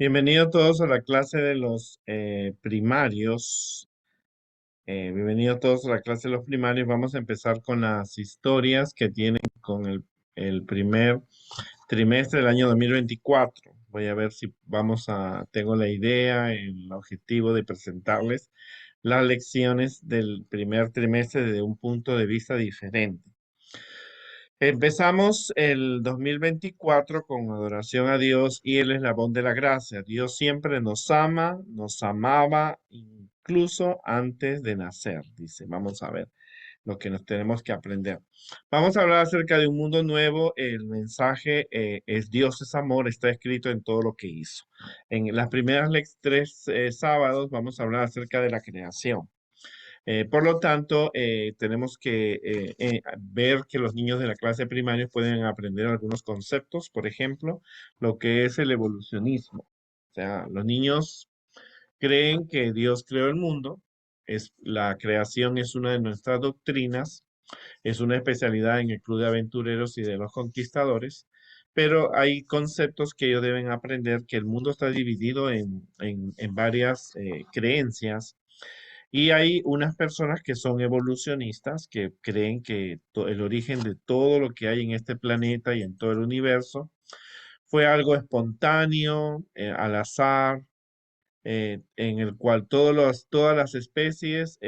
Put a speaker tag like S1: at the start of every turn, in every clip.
S1: Bienvenidos todos a la clase de los primarios. Bienvenidos todos a la clase de los primarios. Vamos a empezar con las historias que tienen con el primer trimestre del año 2024. Voy a ver si tengo la idea, el objetivo de presentarles las lecciones del primer trimestre desde un punto de vista diferente. Empezamos el 2024 con adoración a Dios y el eslabón de la gracia. Dios siempre nos ama, nos amaba incluso antes de nacer, dice. Vamos a ver lo que nos tenemos que aprender. Vamos a hablar acerca de un mundo nuevo. El mensaje es Dios es amor, está escrito en todo lo que hizo. En las primeras tres sábados vamos a hablar acerca de la creación. Por lo tanto, tenemos que ver que los niños de la clase primaria pueden aprender algunos conceptos, por ejemplo, lo que es el evolucionismo. O sea, los niños creen que Dios creó el mundo, la creación es una de nuestras doctrinas, es una especialidad en el Club de Aventureros y de los Conquistadores, pero hay conceptos que ellos deben aprender, que el mundo está dividido en varias creencias y hay unas personas que son evolucionistas, que creen que el origen de todo lo que hay en este planeta y en todo el universo fue algo espontáneo, al azar, en el cual todas las especies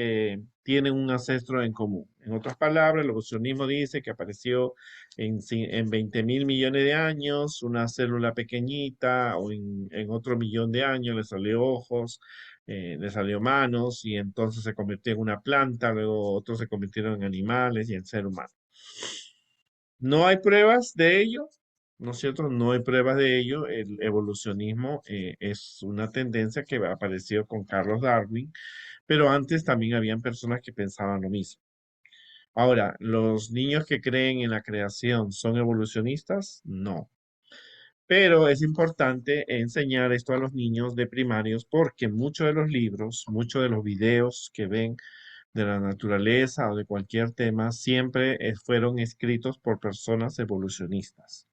S1: tienen un ancestro en común. En otras palabras, el evolucionismo dice que apareció en 20.000 millones de años, una célula pequeñita, o en otro millón de años le salió ojos, le salió manos, y entonces se convirtió en una planta, luego otros se convirtieron en animales y en ser humano. No hay pruebas de ello, ¿no es cierto? No hay pruebas de ello. El evolucionismo es una tendencia que apareció con Carlos Darwin, pero antes también habían personas que pensaban lo mismo. Ahora, ¿los niños que creen en la creación son evolucionistas? No. Pero es importante enseñar esto a los niños de primarios porque muchos de los libros, muchos de los videos que ven de la naturaleza o de cualquier tema siempre fueron escritos por personas evolucionistas.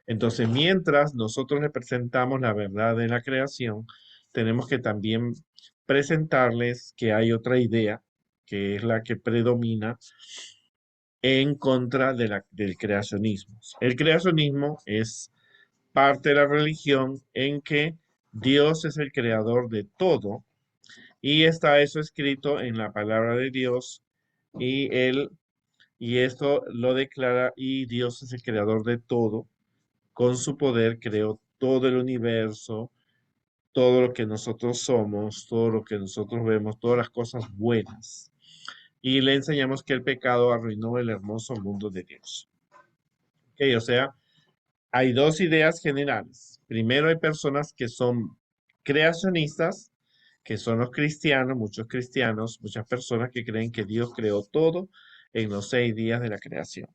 S1: Entonces, mientras nosotros le presentamos la verdad de la creación, tenemos que también presentarles que hay otra idea, que es la que predomina en contra del creacionismo. El creacionismo es parte de la religión en que Dios es el creador de todo y está eso escrito en la palabra de Dios y y esto lo declara y Dios es el creador de todo. Con su poder creó todo el universo, todo lo que nosotros somos, todo lo que nosotros vemos, todas las cosas buenas. Y le enseñamos que el pecado arruinó el hermoso mundo de Dios. Ok, o sea, hay dos ideas generales. Primero, hay personas que son creacionistas, que son los cristianos, muchos cristianos, muchas personas que creen que Dios creó todo en los 6 días de la creación.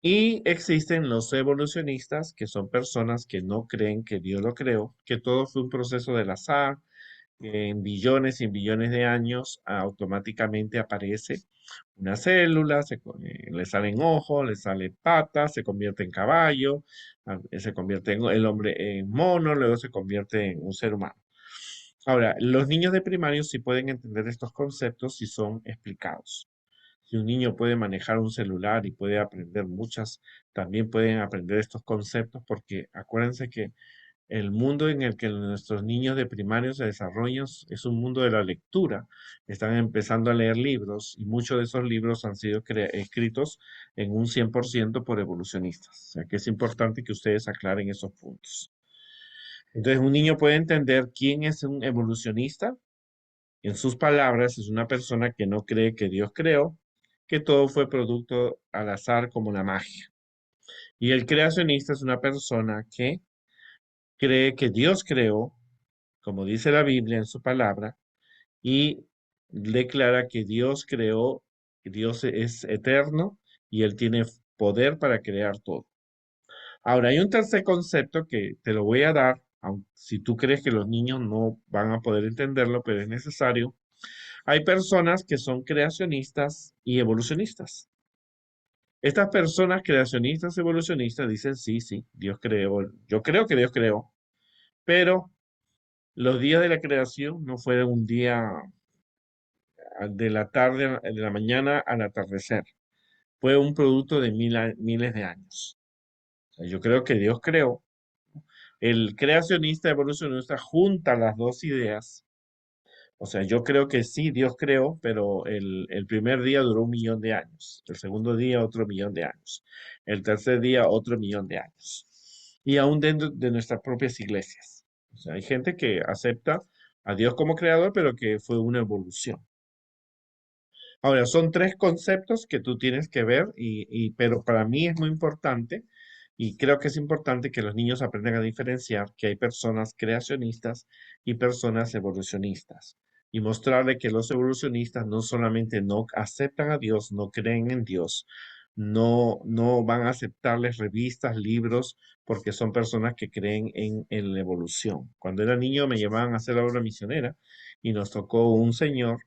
S1: Y existen los evolucionistas, que son personas que no creen que Dios lo creó, que todo fue un proceso del azar, que en billones y billones de años automáticamente aparece una célula, le salen ojos, le salen patas, se convierte en caballo, se convierte en el hombre en mono, luego se convierte en un ser humano. Ahora, los niños de primario sí pueden entender estos conceptos si son explicados. Si un niño puede manejar un celular y puede aprender muchas, también pueden aprender estos conceptos porque acuérdense que el mundo en el que nuestros niños de primario se desarrollan es un mundo de la lectura. Están empezando a leer libros y muchos de esos libros han sido escritos en un 100% por evolucionistas. O sea que es importante que ustedes aclaren esos puntos. Entonces, un niño puede entender quién es un evolucionista. En sus palabras, es una persona que no cree que Dios creó, que todo fue producto al azar como la magia. Y el creacionista es una persona que cree que Dios creó, como dice la Biblia en su palabra, y declara que Dios creó, que Dios es eterno y Él tiene poder para crear todo. Ahora, hay un tercer concepto que te lo voy a dar, si tú crees que los niños no van a poder entenderlo, pero es necesario. Hay personas que son creacionistas y evolucionistas. Estas personas creacionistas y evolucionistas dicen, sí, sí, Dios creó, yo creo que Dios creó, Pero los días de la creación no fueron un día de la tarde, de la mañana al atardecer. Fue un producto de miles de años. O sea, yo creo que Dios creó. El creacionista evolucionista junta las dos ideas. O sea, yo creo que sí, Dios creó, pero el primer día duró 1 millón de años. El segundo día, otro 1 millón de años. El tercer día, otro 1 millón de años. Y aún dentro de nuestras propias iglesias. O sea, hay gente que acepta a Dios como creador, pero que fue una evolución. Ahora, son tres conceptos que tú tienes que ver, pero para mí es muy importante y creo que es importante que los niños aprendan a diferenciar que hay personas creacionistas y personas evolucionistas y mostrarle que los evolucionistas no solamente no aceptan a Dios, no creen en Dios, no van a aceptarles revistas, libros, porque son personas que creen en la evolución. Cuando era niño me llevaban a hacer la obra misionera y nos tocó un señor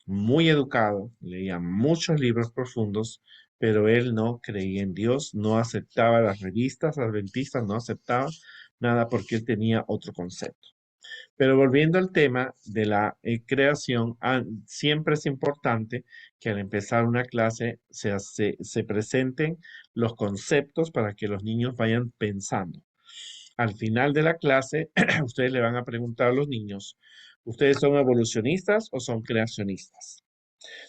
S1: muy educado, leía muchos libros profundos, pero él no creía en Dios, no aceptaba las revistas adventistas, no aceptaba nada porque él tenía otro concepto. Pero volviendo al tema de la creación, siempre es importante que al empezar una clase se presenten los conceptos para que los niños vayan pensando. Al final de la clase, ustedes le van a preguntar a los niños, ¿ustedes son evolucionistas o son creacionistas?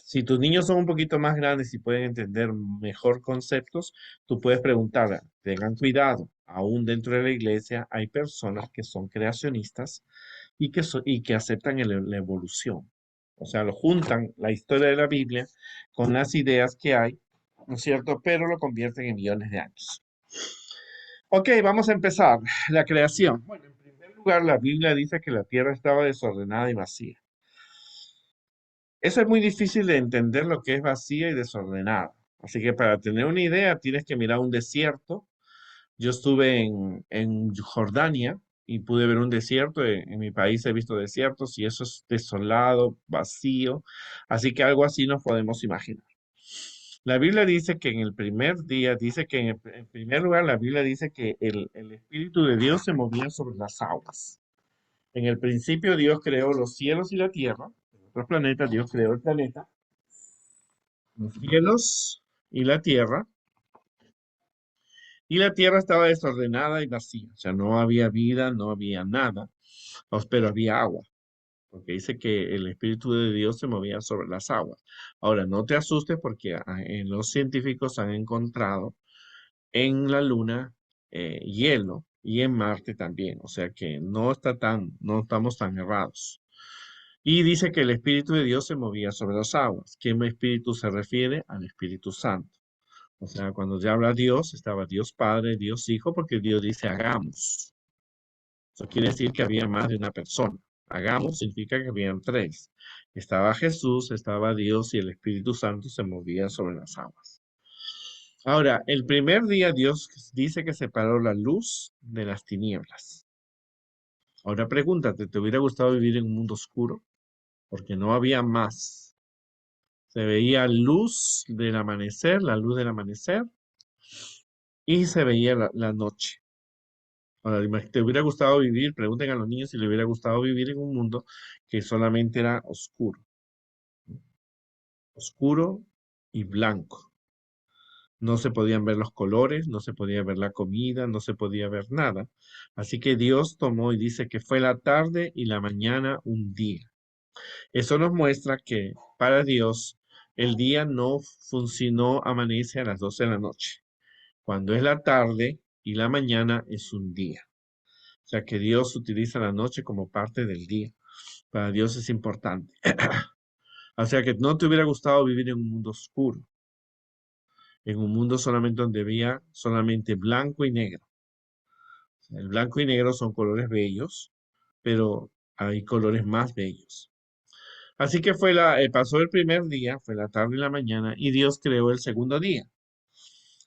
S1: Si tus niños son un poquito más grandes y pueden entender mejor conceptos, tú puedes preguntar, tengan cuidado, aún dentro de la iglesia hay personas que son creacionistas y que aceptan la evolución. O sea, lo juntan la historia de la Biblia con las ideas que hay, ¿no es cierto? Pero lo convierten en millones de años. Ok, vamos a empezar. La creación. Bueno, en primer lugar, la Biblia dice que la tierra estaba desordenada y vacía. Eso es muy difícil de entender lo que es vacía y desordenada. Así que para tener una idea, tienes que mirar un desierto. Yo estuve en Jordania y pude ver un desierto. En mi país he visto desiertos y eso es desolado, vacío. Así que algo así nos podemos imaginar. La Biblia dice que en el primer día, dice que en primer lugar, la Biblia dice que el Espíritu de Dios se movía sobre las aguas. En el principio Dios creó los cielos y la tierra. En otros planetas Dios creó el planeta, los cielos y la tierra estaba desordenada y vacía, o sea, no había vida, no había nada, pero había agua, porque dice que el Espíritu de Dios se movía sobre las aguas. Ahora, no te asustes porque en los científicos han encontrado en la Luna hielo y en Marte también, o sea que no estamos tan errados. Y dice que el Espíritu de Dios se movía sobre las aguas. ¿Qué espíritu se refiere? Al Espíritu Santo. O sea, cuando ya habla Dios, estaba Dios Padre, Dios Hijo, porque Dios dice hagamos. Eso quiere decir que había más de una persona. Hagamos significa que habían tres. Estaba Jesús, estaba Dios y el Espíritu Santo se movía sobre las aguas. Ahora, el primer día Dios dice que separó la luz de las tinieblas. Ahora pregúntate, ¿te hubiera gustado vivir en un mundo oscuro? Porque no había más. Se veía luz del amanecer, la luz del amanecer, y se veía la noche. Ahora, ¿te hubiera gustado vivir? Pregunten a los niños si les hubiera gustado vivir en un mundo que solamente era oscuro, oscuro y blanco. No se podían ver los colores, no se podía ver la comida, no se podía ver nada. Así que Dios tomó y dice que fue la tarde y la mañana un día. Eso nos muestra que para Dios el día no funcionó, amanece a las 12 de la noche. Cuando es la tarde y la mañana es un día. O sea que Dios utiliza la noche como parte del día. Para Dios es importante. O sea que no te hubiera gustado vivir en un mundo oscuro, en un mundo solamente donde había solamente blanco y negro. El blanco y negro son colores bellos, pero hay colores más bellos. Así que pasó el primer día, fue la tarde y la mañana, y Dios creó el segundo día.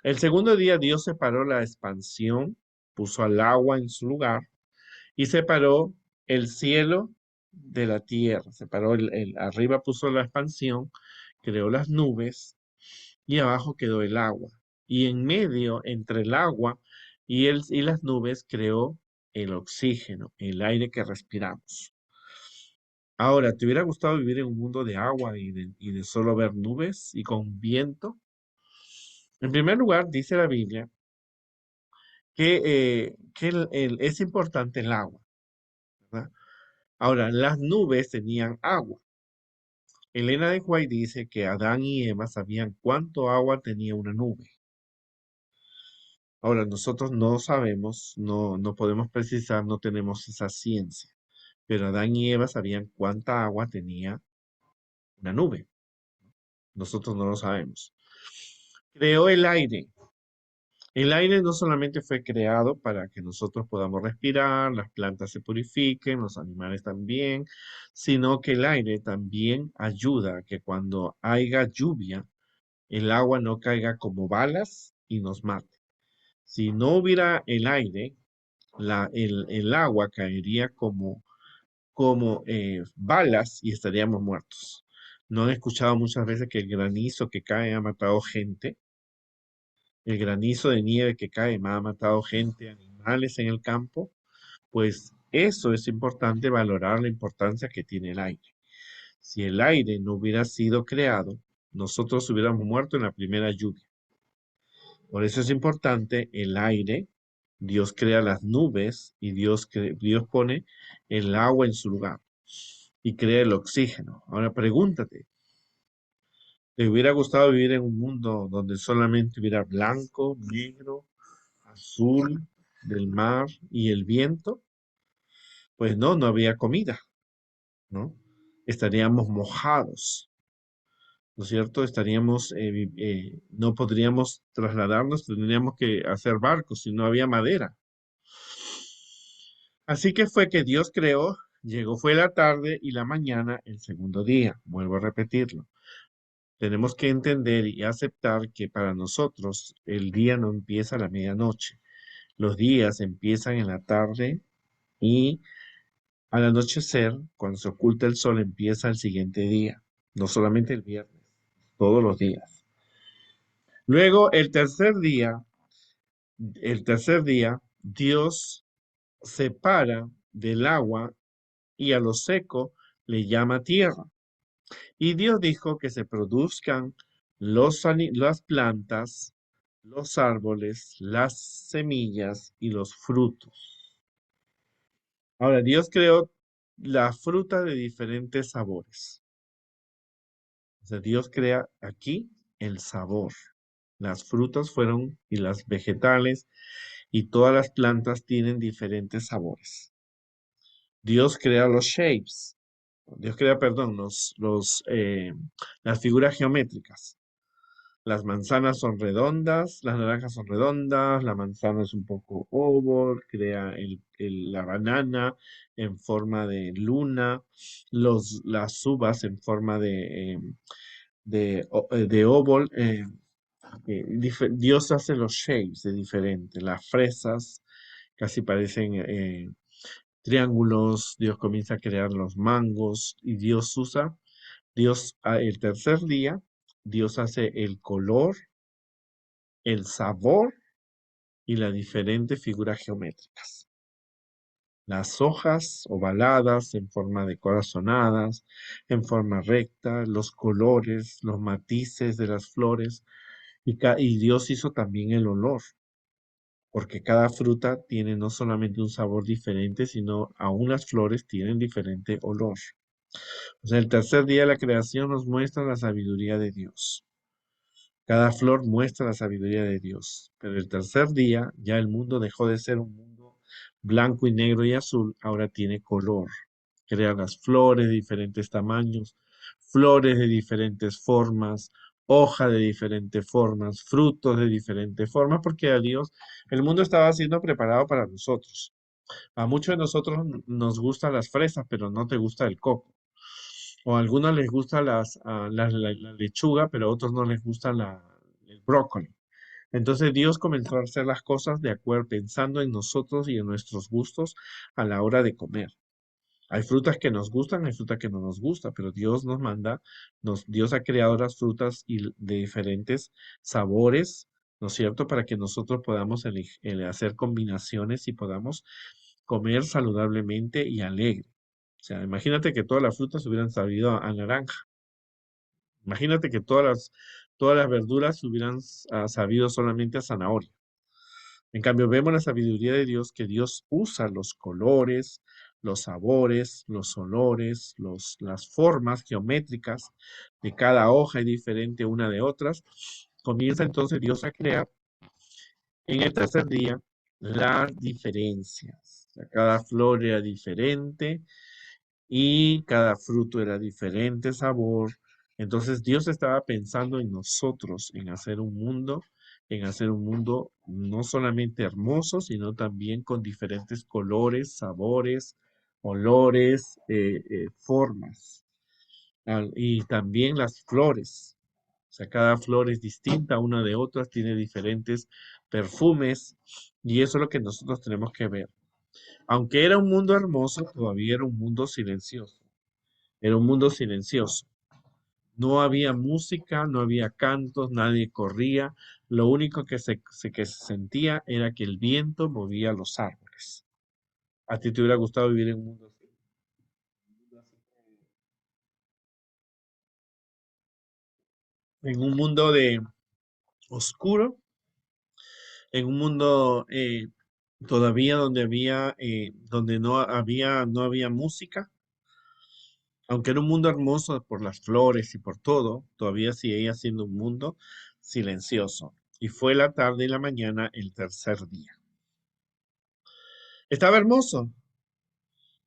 S1: El segundo día Dios separó la expansión, puso al agua en su lugar y separó el cielo de la tierra. Separó arriba puso la expansión, creó las nubes y abajo quedó el agua. Y en medio, entre el agua y las nubes, creó el oxígeno, el aire que respiramos. Ahora, ¿te hubiera gustado vivir en un mundo de agua y de solo ver nubes y con viento? En primer lugar, dice la Biblia que es importante el agua, ¿verdad? Ahora, las nubes tenían agua. Elena de White dice que Adán y Eva sabían cuánto agua tenía una nube. Ahora, nosotros no sabemos, no podemos precisar, no tenemos esa ciencia, pero Adán y Eva sabían cuánta agua tenía una nube. Nosotros no lo sabemos. Creó el aire. El aire no solamente fue creado para que nosotros podamos respirar, las plantas se purifiquen, los animales también, sino que el aire también ayuda a que cuando haya lluvia, el agua no caiga como balas y nos mate. Si no hubiera el aire, el agua caería como balas y estaríamos muertos. ¿No han escuchado muchas veces que el granizo que cae ha matado gente? El granizo de nieve que cae ha matado gente, animales en el campo. Pues eso es importante valorar la importancia que tiene el aire. Si el aire no hubiera sido creado, nosotros hubiéramos muerto en la primera lluvia. Por eso es importante el aire. Dios crea las nubes y Dios pone el agua en su lugar y crea el oxígeno. Ahora pregúntate, ¿te hubiera gustado vivir en un mundo donde solamente hubiera blanco, negro, azul del mar y el viento? Pues no, no había comida, ¿no? Estaríamos mojados, ¿no es cierto? No podríamos trasladarnos, tendríamos que hacer barcos si no había madera. Así que fue que Dios creó, fue la tarde y la mañana el segundo día. Vuelvo a repetirlo. Tenemos que entender y aceptar que para nosotros el día no empieza a la medianoche. Los días empiezan en la tarde y al anochecer, cuando se oculta el sol, empieza el siguiente día. No solamente el viernes, todos los días. Luego, el tercer día, Dios separa del agua y a lo seco le llama tierra. Y Dios dijo que se produzcan las plantas, los árboles, las semillas y los frutos. Ahora, Dios creó la fruta de diferentes sabores. O sea, Dios crea aquí el sabor. Las frutas fueron y las vegetales y todas las plantas tienen diferentes sabores. Dios crea los shapes. Dios crea, perdón, las figuras geométricas. Las manzanas son redondas, las naranjas son redondas, la manzana es un poco oval, crea la banana en forma de luna, las uvas en forma de oval. Dios hace los shapes de diferentes. Las fresas casi parecen triángulos. Dios comienza a crear los mangos y el tercer día, Dios hace el color, el sabor y las diferentes figuras geométricas. Las hojas ovaladas en forma de corazonadas, en forma recta, los colores, los matices de las flores y Dios hizo también el olor, porque cada fruta tiene no solamente un sabor diferente, sino aún las flores tienen diferente olor. O sea, el tercer día de la creación nos muestra la sabiduría de Dios. Cada flor muestra la sabiduría de Dios, pero el tercer día ya el mundo dejó de ser un mundo blanco y negro y azul, ahora tiene color. Crea las flores de diferentes tamaños, flores de diferentes formas, hojas de diferentes formas, frutos de diferentes formas, porque a Dios el mundo estaba siendo preparado para nosotros. A muchos de nosotros nos gustan las fresas, pero no te gusta el coco. O a algunos les gusta la lechuga, pero a otros no les gusta el brócoli. Entonces Dios comenzó a hacer las cosas de acuerdo, pensando en nosotros y en nuestros gustos a la hora de comer. Hay frutas que nos gustan, hay frutas que no nos gustan, pero Dios nos manda, Dios ha creado las frutas de diferentes sabores, ¿no es cierto? Para que nosotros podamos hacer combinaciones y podamos comer saludablemente y alegre. O sea, imagínate que todas las frutas hubieran sabido a naranja. Imagínate que todas las verduras hubieran sabido solamente a zanahoria. En cambio, vemos la sabiduría de Dios, que Dios usa los colores, los sabores, los olores, las formas geométricas de cada hoja y diferente una de otras. Comienza entonces Dios a crear en el tercer día las diferencias. O sea, cada flor era diferente y cada fruto era diferente sabor. Entonces Dios estaba pensando en nosotros, en hacer un mundo no solamente hermoso, sino también con diferentes colores, sabores, olores, formas. Y también las flores. O sea, cada flor es distinta una de otras, tiene diferentes perfumes, y eso es lo que nosotros tenemos que ver. Aunque era un mundo hermoso, todavía era un mundo silencioso. Era un mundo silencioso. No había música, no había cantos, nadie corría. Lo único que se sentía era que el viento movía los árboles. ¿A ti te hubiera gustado vivir en un mundo así? En un mundo de oscuro, en un mundo todavía donde no había música, aunque era un mundo hermoso por las flores y por todo, todavía seguía siendo un mundo silencioso. Y fue la tarde y la mañana el tercer día. Estaba hermoso.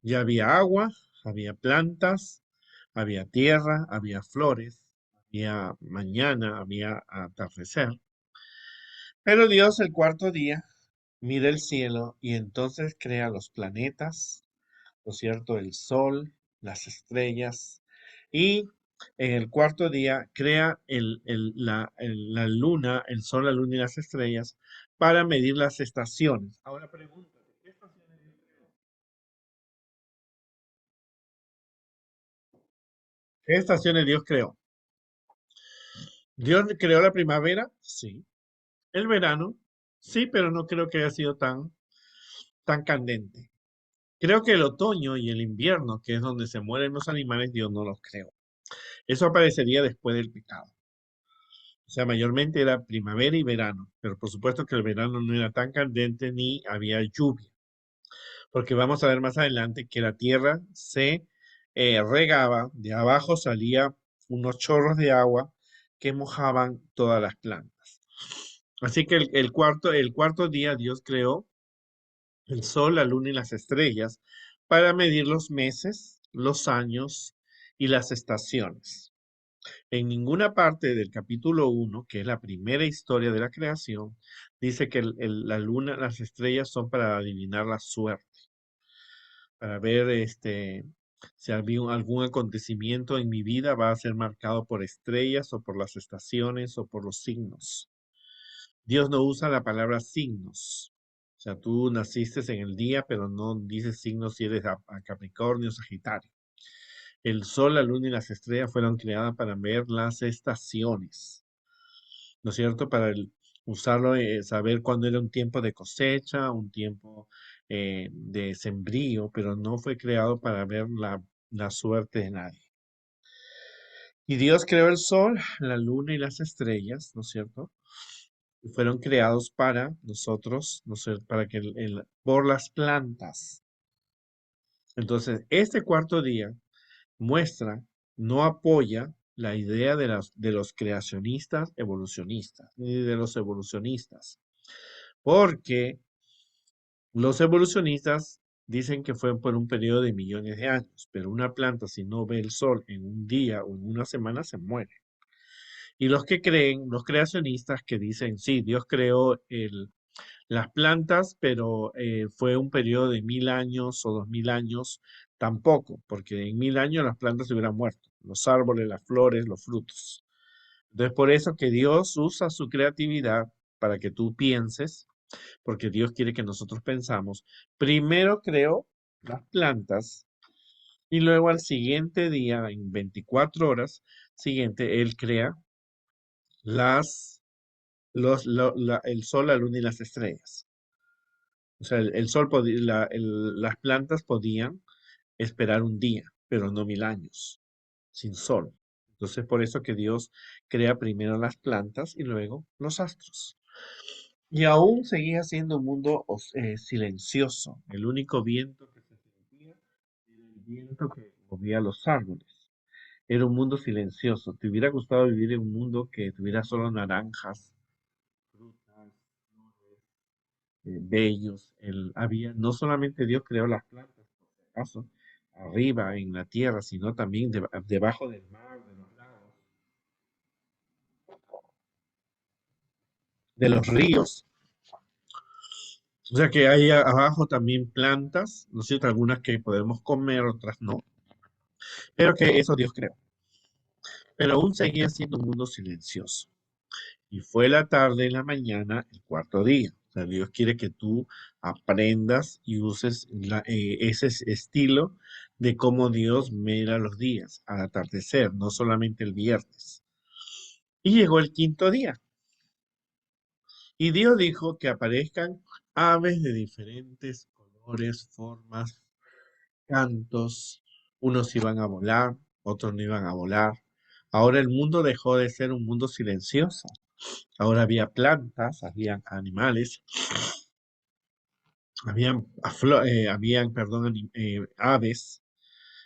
S1: Ya había agua, había plantas, había tierra, había flores, había mañana, había atardecer. Pero Dios el cuarto día mira el cielo y entonces crea los planetas, ¿no es cierto? El sol, las estrellas, y en el cuarto día crea la luna, el sol, la luna y las estrellas para medir las estaciones. Ahora pregúntate, ¿qué estaciones Dios creó? ¿Qué estaciones Dios creó? ¿Dios creó la primavera? Sí. ¿El verano? Sí, pero no creo que haya sido tan candente. Creo que el otoño y el invierno, que es donde se mueren los animales, Dios no los creó. Eso aparecería después del pecado. O sea, mayormente era primavera y verano, pero por supuesto que el verano no era tan candente ni había lluvia, porque vamos a ver más adelante que la tierra se regaba, de abajo salía unos chorros de agua que mojaban todas las plantas. Así que el cuarto día Dios creó el sol, la luna y las estrellas para medir los meses, los años y las estaciones. En ninguna parte del capítulo 1, que es la primera historia de la creación, dice que la luna, las estrellas son para adivinar la suerte, para ver si algún acontecimiento en mi vida va a ser marcado por estrellas o por las estaciones o por los signos. Dios no usa la palabra signos. O sea, tú naciste en el día, pero no dices signos si eres a Capricornio o Sagitario. El sol, la luna y las estrellas fueron creadas para ver las estaciones, ¿no es cierto? Usarlo, saber cuándo era un tiempo de cosecha, un tiempo de sembrío, pero no fue creado para ver la suerte de nadie. Y Dios creó el sol, la luna y las estrellas, ¿no es cierto? Y fueron creados para nosotros, ¿no es cierto? Para que por las plantas. Entonces, este cuarto día muestra, no apoya la idea de los creacionistas evolucionistas, ni de los evolucionistas, porque los evolucionistas dicen que fue por un periodo de millones de años, pero una planta si no ve el sol en un día o en una semana se muere. Y los que creen, los creacionistas que dicen, sí, Dios creó las plantas, pero fue un periodo de 1000 años o 2000 años, tampoco, porque en 1000 años las plantas se hubieran muerto, los árboles, las flores, los frutos. Entonces, por eso que Dios usa su creatividad para que tú pienses, porque Dios quiere que nosotros pensamos. Primero creó las plantas y luego al siguiente día, en 24 horas siguiente, Él crea el sol, la luna y las estrellas. O sea, el sol podía, las plantas podían esperar un día, pero no 1000 años, sin sol. Entonces, por eso que Dios crea primero las plantas y luego los astros. Y aún seguía siendo un mundo silencioso. El único viento que se sentía era el viento que movía los árboles. Era un mundo silencioso. ¿Te hubiera gustado vivir en un mundo que tuviera solo naranjas, frutas, flores, bellos? No solamente Dios creó las plantas, por si acaso, arriba en la tierra, sino también debajo del mar, de los lagos, de los ríos. O sea que hay abajo también plantas, ¿no es cierto? Algunas que podemos comer, otras no. Pero que eso Dios creó. Pero aún seguía siendo un mundo silencioso. Y fue la tarde y la mañana el cuarto día. O sea, Dios quiere que tú aprendas y uses ese estilo de cómo Dios mira los días al atardecer, no solamente el viernes. Y llegó el quinto día. Y Dios dijo que aparezcan aves de diferentes colores, formas, cantos. Unos iban a volar, otros no iban a volar. Ahora el mundo dejó de ser un mundo silencioso. Ahora había plantas, había animales, perdón, aves.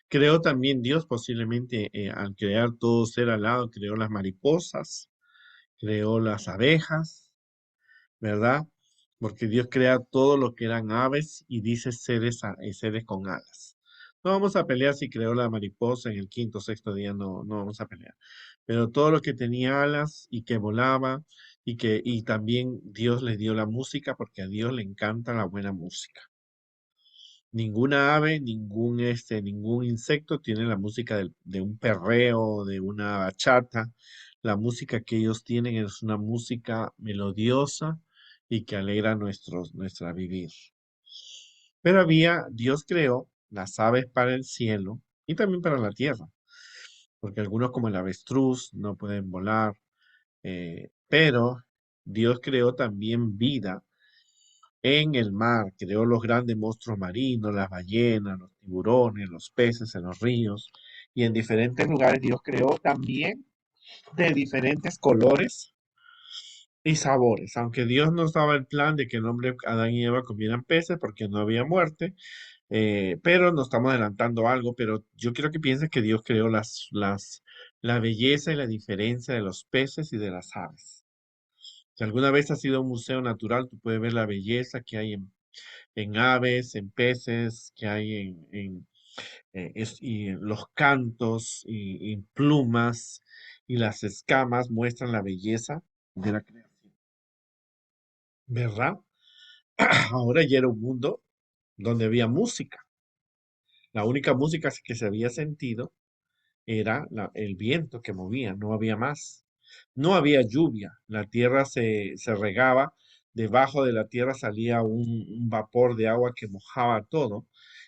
S1: Creó también Dios posiblemente al crear todo ser alado, creó las mariposas, creó las abejas, ¿verdad? Porque Dios crea todo lo que eran aves y dice seres, seres con alas. No vamos a pelear si creó la mariposa en el quinto o sexto día, no, no vamos a pelear. Pero todo lo que tenía alas y que volaba y también Dios le dio la música porque a Dios le encanta la buena música. Ninguna ave, ningún insecto tiene la música de un perreo, de una bachata. La música que ellos tienen es una música melodiosa y que alegra nuestra vivir. Pero Dios creó las aves para el cielo y también para la tierra, porque algunos como el avestruz no pueden volar, pero Dios creó también vida en el mar, creó los grandes monstruos marinos, las ballenas, los tiburones, los peces en los ríos. Y en diferentes lugares Dios creó también de diferentes colores y sabores. Aunque Dios no estaba en plan de que el hombre, Adán y Eva comieran peces porque no había muerte, pero nos estamos adelantando algo. Pero yo quiero que pienses que Dios creó la belleza y la diferencia de los peces y de las aves. Si alguna vez has ido a un museo natural, tú puedes ver la belleza que hay en aves, en peces, que hay y los cantos y plumas y las escamas muestran la belleza de la creación, ¿verdad? Ahora ya era un mundo donde había música. La única música que se había sentido era el viento que movía, no había más. No había lluvia, la tierra se regaba, debajo de la tierra salía un vapor de agua que mojaba todo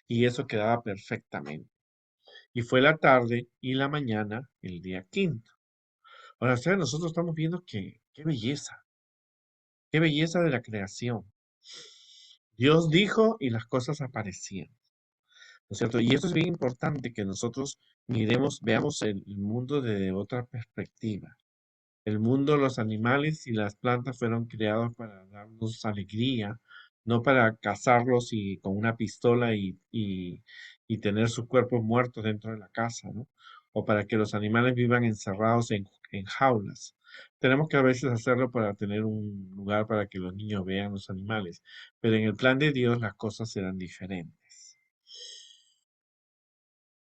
S1: y eso quedaba perfectamente. Y fue la tarde y la mañana el día quinto. Ahora, ustedes, nosotros estamos viendo que, qué belleza de la creación. Dios dijo y las cosas aparecían, ¿no es cierto? Y eso es bien importante que nosotros veamos el mundo desde otra perspectiva. El mundo, los animales y las plantas fueron creados para darnos alegría, no para cazarlos y con una pistola y tener sus cuerpos muertos dentro de la casa, ¿no? O para que los animales vivan encerrados en jaulas. Tenemos que a veces hacerlo para tener un lugar para que los niños vean los animales, pero en el plan de Dios las cosas serán diferentes.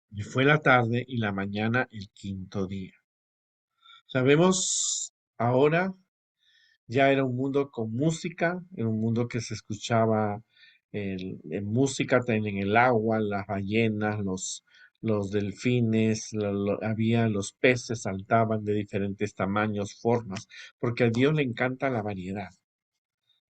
S1: Y fue la tarde y la mañana el quinto día. Sabemos ahora. Ya era un mundo con música, era un mundo que se escuchaba en música también en el agua, las ballenas, los delfines, había los peces saltaban de diferentes tamaños, formas, porque a Dios le encanta la variedad.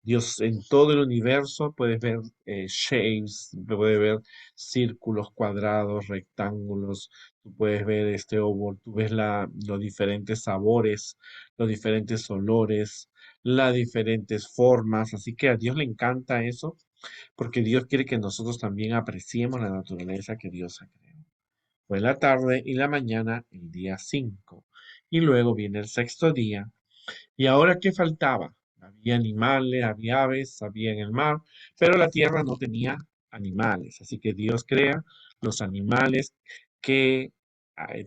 S1: Dios en todo el universo puedes ver shapes, puedes ver círculos, cuadrados, rectángulos, tú puedes ver este óvalo, tú ves los diferentes sabores, los diferentes olores, las diferentes formas, así que a Dios le encanta eso porque Dios quiere que nosotros también apreciemos la naturaleza que Dios ha creado. Fue la tarde y la mañana el día 5, y luego viene el sexto día. ¿Y ahora qué faltaba? Había animales, había aves, había en el mar, pero la tierra no tenía animales. Así que Dios crea los animales que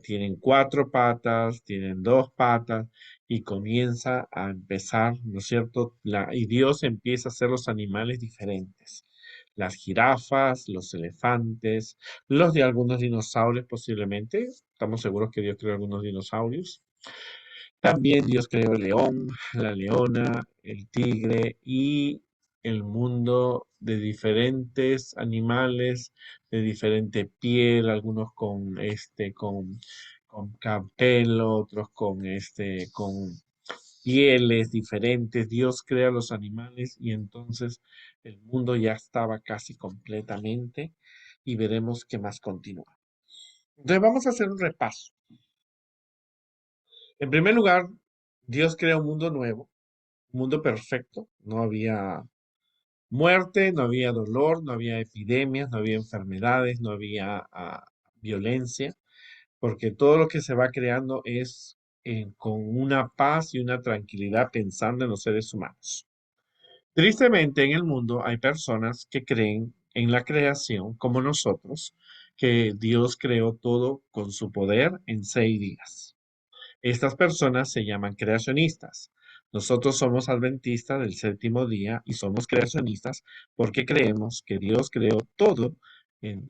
S1: tienen cuatro patas, tienen dos patas, y comienza a empezar, ¿no es cierto? Y Dios empieza a hacer los animales diferentes. Las jirafas, los elefantes, los de algunos dinosaurios posiblemente. Estamos seguros que Dios creó algunos dinosaurios. También Dios creó el león, la leona, el tigre y el mundo de diferentes animales de diferente piel, algunos con pelo, otros con pieles diferentes. Dios crea los animales y entonces el mundo ya estaba casi completamente, y veremos qué más continúa. Entonces vamos a hacer un repaso. En primer lugar, Dios crea un mundo nuevo, un mundo perfecto. No había muerte, no había dolor, no había epidemias, no había enfermedades, no había violencia, porque todo lo que se va creando es con una paz y una tranquilidad pensando en los seres humanos. Tristemente, en el mundo hay personas que creen en la creación como nosotros, que Dios creó todo con su poder en 6 días. Estas personas se llaman creacionistas. Nosotros somos adventistas del séptimo día y somos creacionistas porque creemos que Dios creó todo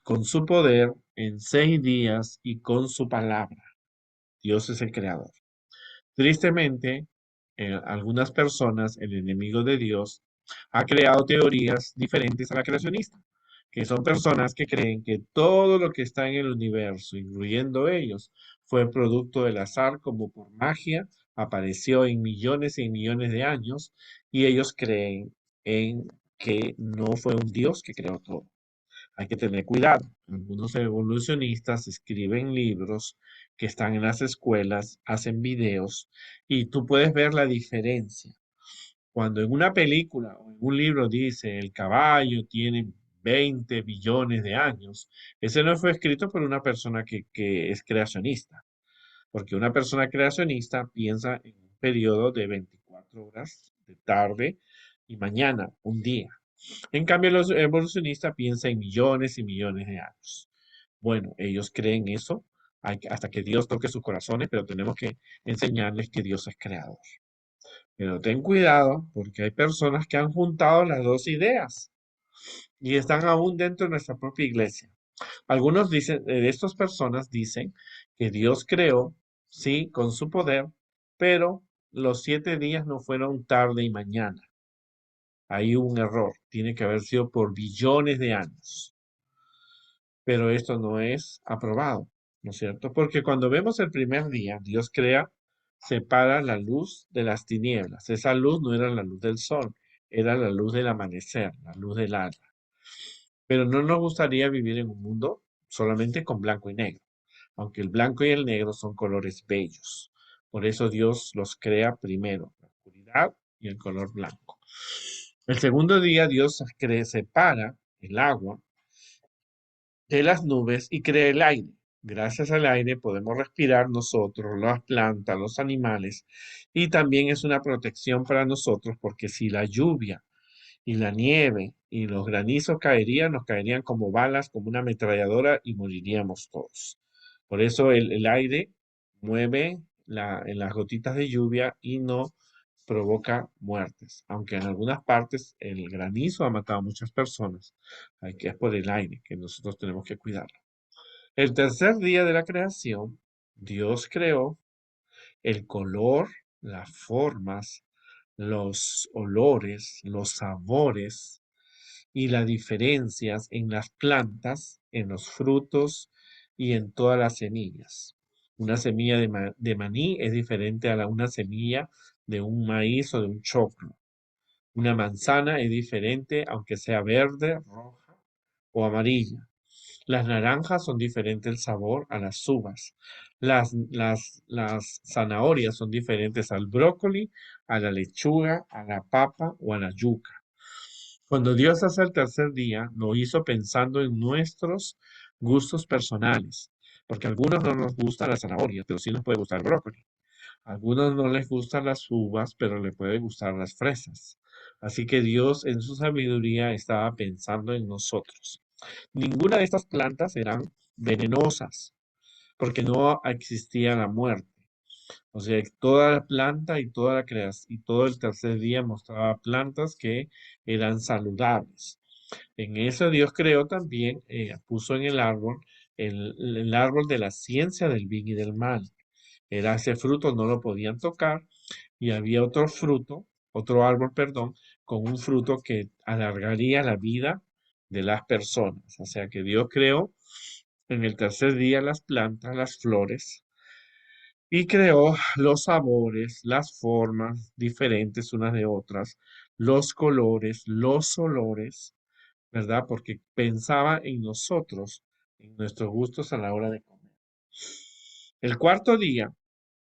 S1: con su poder en 6 días y con su palabra. Dios es el creador. Tristemente, algunas personas, el enemigo de Dios, ha creado teorías diferentes a la creacionista, que son personas que creen que todo lo que está en el universo, incluyendo ellos, fue producto del azar, como por magia, apareció en millones y millones de años, y ellos creen en que no fue un Dios que creó todo. Hay que tener cuidado. Algunos evolucionistas escriben libros que están en las escuelas, hacen videos, y tú puedes ver la diferencia. Cuando en una película o en un libro dice el caballo tiene 20 billones de años, ese no fue escrito por una persona que es creacionista, porque una persona creacionista piensa en un periodo de 24 horas, de tarde y mañana, un día. En cambio, los evolucionistas piensan en millones y millones de años. Bueno, ellos creen eso hasta que Dios toque sus corazones, pero tenemos que enseñarles que Dios es creador. Pero ten cuidado porque hay personas que han juntado las dos ideas y están aún dentro de nuestra propia iglesia. Algunos dicen, de estas personas dicen que Dios creó, sí, con su poder, pero los 7 días no fueron tarde y mañana. Hay un error, tiene que haber sido por billones de años. Pero esto no es aprobado, ¿no es cierto? Porque cuando vemos el primer día, Dios crea, separa la luz de las tinieblas. Esa luz no era la luz del sol, era la luz del amanecer, la luz del alba. Pero no nos gustaría vivir en un mundo solamente con blanco y negro, aunque el blanco y el negro son colores bellos. Por eso Dios los crea primero, la oscuridad y el color blanco. El segundo día Dios separa el agua de las nubes y crea el aire. Gracias al aire podemos respirar nosotros, las plantas, los animales, y también es una protección para nosotros porque si la lluvia y la nieve y los granizos caerían, nos caerían como balas, como una ametralladora y moriríamos todos. Por eso el aire mueve en las gotitas de lluvia y no provoca muertes, aunque en algunas partes el granizo ha matado a muchas personas. Hay que es por el aire que nosotros tenemos que cuidarlo. El tercer día de la creación, Dios creó el color, las formas, los olores, los sabores y las diferencias en las plantas, en los frutos y en todas las semillas. Una semilla de maní es diferente a una semilla de un maíz o de un choclo. Una manzana es diferente aunque sea verde, roja o amarilla. Las naranjas son diferentes el sabor a las uvas. Las zanahorias son diferentes al brócoli, a la lechuga, a la papa o a la yuca. Cuando Dios hace el tercer día, lo hizo pensando en nuestros gustos personales, porque a algunos no nos gusta la zanahoria, pero sí nos puede gustar el brócoli. A algunos no les gustan las uvas, pero le puede gustar las fresas. Así que Dios en su sabiduría estaba pensando en nosotros. Ninguna de estas plantas eran venenosas, porque no existía la muerte. O sea, toda la planta y toda la creación y todo el tercer día mostraba plantas que eran saludables. En eso Dios creó también, puso en el árbol el árbol de la ciencia del bien y del mal. Era ese fruto, no lo podían tocar, y había otro fruto, otro árbol, perdón, con un fruto que alargaría la vida de las personas. O sea que Dios creó en el tercer día las plantas, las flores, y creó los sabores, las formas diferentes unas de otras, los colores, los olores, ¿verdad? Porque pensaba en nosotros, en nuestros gustos a la hora de comer. El cuarto día,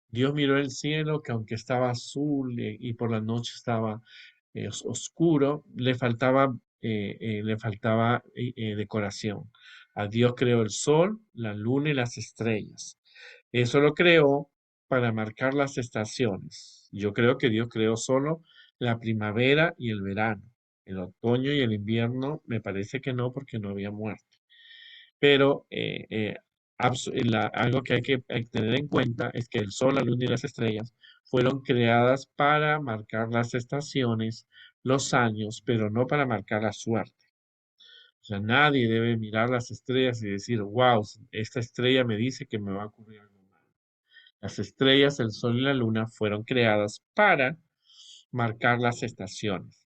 S1: Dios miró el cielo, que aunque estaba azul y por la noche estaba oscuro, le faltaba decoración. A Dios creó el sol, la luna y las estrellas. Eso lo creó para marcar las estaciones. Yo creo que Dios creó solo la primavera y el verano. El otoño y el invierno me parece que no, porque no había muerte. Pero algo que hay que tener en cuenta es que el sol, la luna y las estrellas fueron creadas para marcar las estaciones, los años, pero no para marcar la suerte. O sea, nadie debe mirar las estrellas y decir, wow, esta estrella me dice que me va a ocurrir algo malo. Las estrellas, el sol y la luna fueron creadas para marcar las estaciones.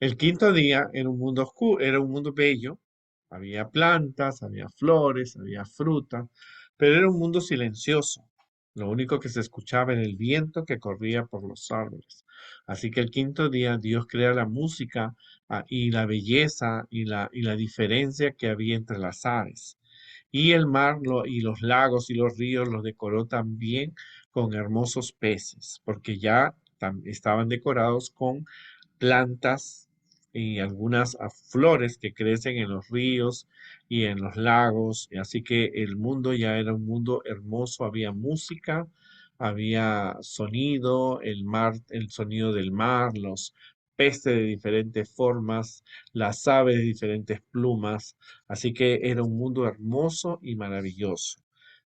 S1: El quinto día era un mundo oscuro, era un mundo bello. Había plantas, había flores, había fruta, pero era un mundo silencioso. Lo único que se escuchaba era el viento que corría por los árboles. Así que el quinto día Dios crea la música, y la belleza y la diferencia que había entre las aves. Y el mar y los lagos y los ríos los decoró también con hermosos peces, porque ya estaban decorados con plantas y algunas flores que crecen en los ríos y en los lagos. Así que el mundo ya era un mundo hermoso, había música, había sonido, el mar, el sonido del mar, los peces de diferentes formas, las aves de diferentes plumas. Así que era un mundo hermoso y maravilloso.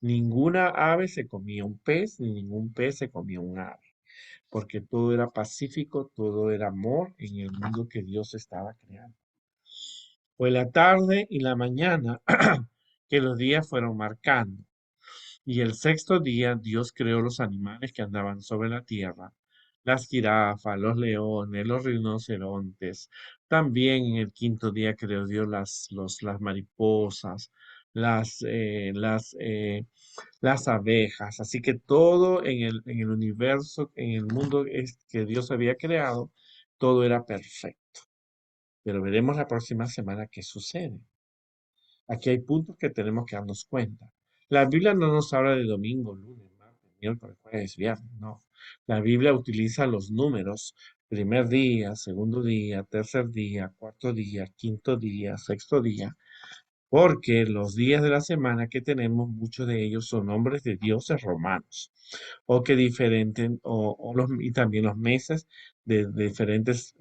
S1: Ninguna ave se comía un pez, ni ningún pez se comía un ave, porque todo era pacífico, todo era amor en el mundo que Dios estaba creando. Fue la tarde y la mañana que los días fueron marcando, y el sexto día Dios creó los animales que andaban sobre la tierra, las jirafas, los leones, los rinocerontes. También en el quinto día creó Dios las mariposas, las, eh, las, eh, las abejas. Así que todo en el universo, en el mundo que Dios había creado, todo era perfecto. Pero veremos la próxima semana qué sucede. Aquí hay puntos que tenemos que darnos cuenta. La Biblia no nos habla de domingo, lunes, martes, miércoles, jueves, viernes, no. La Biblia utiliza los números: primer día, segundo día, tercer día, cuarto día, quinto día, sexto día, porque los días de la semana que tenemos, muchos de ellos son nombres de dioses romanos, o que diferentes, y también los meses de diferentes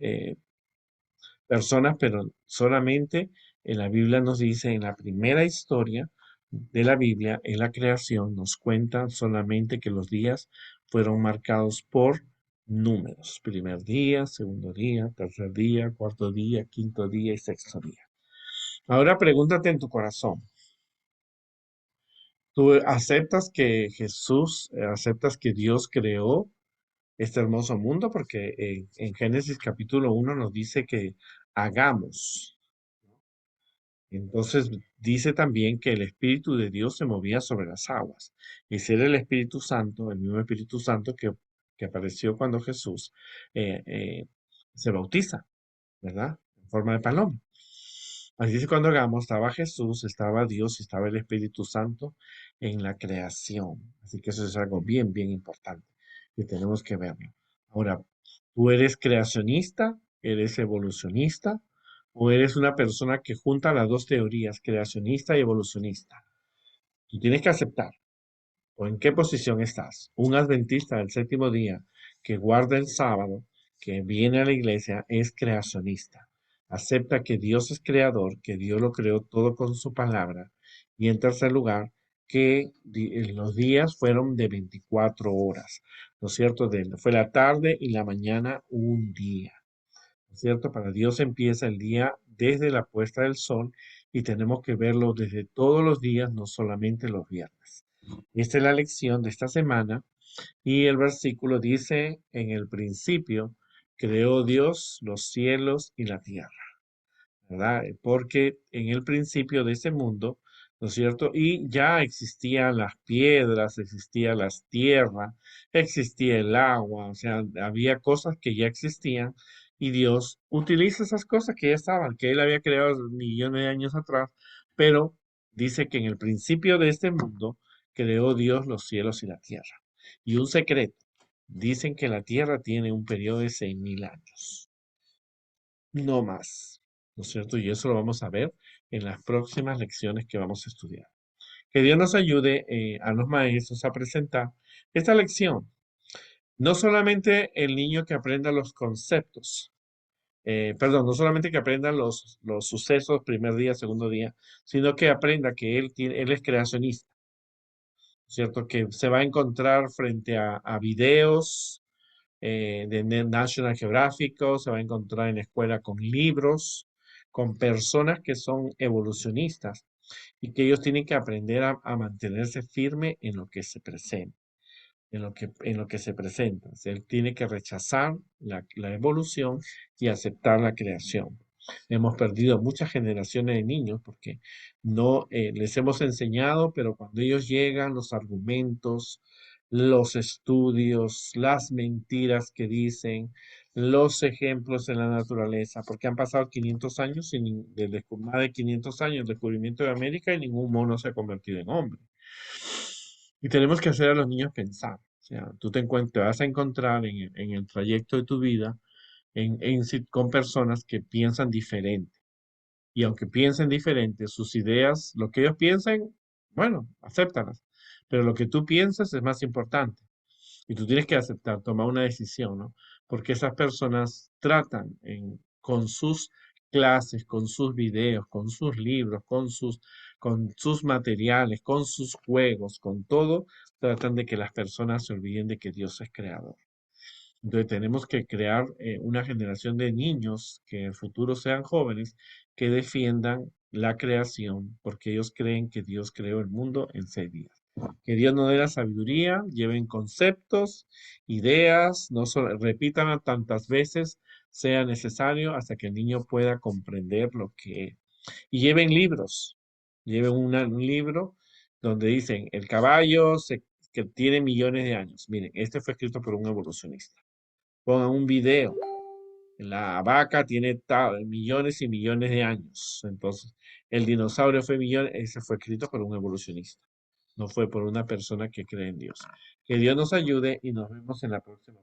S1: personas, pero solamente en la Biblia nos dice, en la primera historia de la Biblia, en la creación, nos cuentan solamente que los días fueron marcados por números: primer día, segundo día, tercer día, cuarto día, quinto día y sexto día. Ahora pregúntate en tu corazón: ¿tú aceptas que Jesús, aceptas que Dios creó este hermoso mundo? Porque en Génesis capítulo 1 nos dice que hagamos. Entonces dice también que el Espíritu de Dios se movía sobre las aguas. Ese era el Espíritu Santo, el mismo Espíritu Santo que apareció cuando Jesús eh, eh, se bautiza, ¿verdad? En forma de paloma. Así es que cuando hagamos, estaba Jesús, estaba Dios y estaba el Espíritu Santo en la creación. Así que eso es algo bien, bien importante que tenemos que verlo. Ahora, ¿tú eres creacionista ¿Eres evolucionista o eres una persona que junta las dos teorías, creacionista y evolucionista? Tú tienes que aceptar. ¿O en qué posición estás? Un adventista del séptimo día que guarda el sábado, que viene a la iglesia, es creacionista. Acepta que Dios es creador, que Dios lo creó todo con su palabra. Y en tercer lugar, que los días fueron de 24 horas, ¿no es cierto? Fue la tarde y la mañana un día, ¿no es cierto? Para Dios empieza el día desde la puesta del sol y tenemos que verlo desde todos los días, no solamente los viernes. Esta es la lección de esta semana y el versículo dice, en el principio creó Dios los cielos y la tierra. ¿Verdad? Porque en el principio de ese mundo, ¿no es cierto? Y ya existían las piedras, existía las tierras, existía el agua, o sea, había cosas que ya existían y Dios utiliza esas cosas que ya estaban, que Él había creado millones de años atrás, pero dice que en el principio de este mundo creó Dios los cielos y la tierra. Y un secreto, dicen que la tierra tiene un periodo de 6.000 años no más, ¿no es cierto? Y eso lo vamos a ver en las próximas lecciones que vamos a estudiar. Que Dios nos ayude a los maestros a presentar esta lección. No solamente el niño que aprenda los conceptos, perdón, no solamente que aprenda los sucesos primer día, segundo día, sino que aprenda que él es creacionista, ¿cierto? Que se va a encontrar frente a videos, de National Geographic, se va a encontrar en la escuela con libros, con personas que son evolucionistas y que ellos tienen que aprender a mantenerse firme en lo que se presenta en lo que se presenta. O sea, él tiene que rechazar la evolución y aceptar la creación. Hemos perdido muchas generaciones de niños porque no les hemos enseñado, pero cuando ellos llegan, los argumentos, los estudios, las mentiras que dicen, los ejemplos en la naturaleza, porque han pasado 500 años, más de 500 años, el descubrimiento de América y ningún mono se ha convertido en hombre. Y tenemos que hacer a los niños pensar. O sea, te vas a encontrar en el trayecto de tu vida con personas que piensan diferente. Y aunque piensen diferente, sus ideas, lo que ellos piensen, bueno, acéptalas. Pero lo que tú piensas es más importante. Y tú tienes que aceptar, tomar una decisión, ¿no? Porque esas personas tratan con sus clases, con sus videos, con sus libros, con sus materiales, con sus juegos, con todo, tratan de que las personas se olviden de que Dios es creador. Entonces tenemos que crear una generación de niños que en el futuro sean jóvenes que defiendan la creación porque ellos creen que Dios creó el mundo en 6 días. Que Dios nos dé la sabiduría, lleven conceptos, ideas, no solo, repítanla tantas veces sea necesario hasta que el niño pueda comprender lo que es. Y lleven libros, lleven un libro donde dicen el que tiene millones de años. Miren, este fue escrito por un evolucionista. Pongan un video. La vaca tiene millones y millones de años. Entonces, el dinosaurio fue millones, ese fue escrito por un evolucionista. No fue por una persona que cree en Dios. Que Dios nos ayude y nos vemos en la próxima.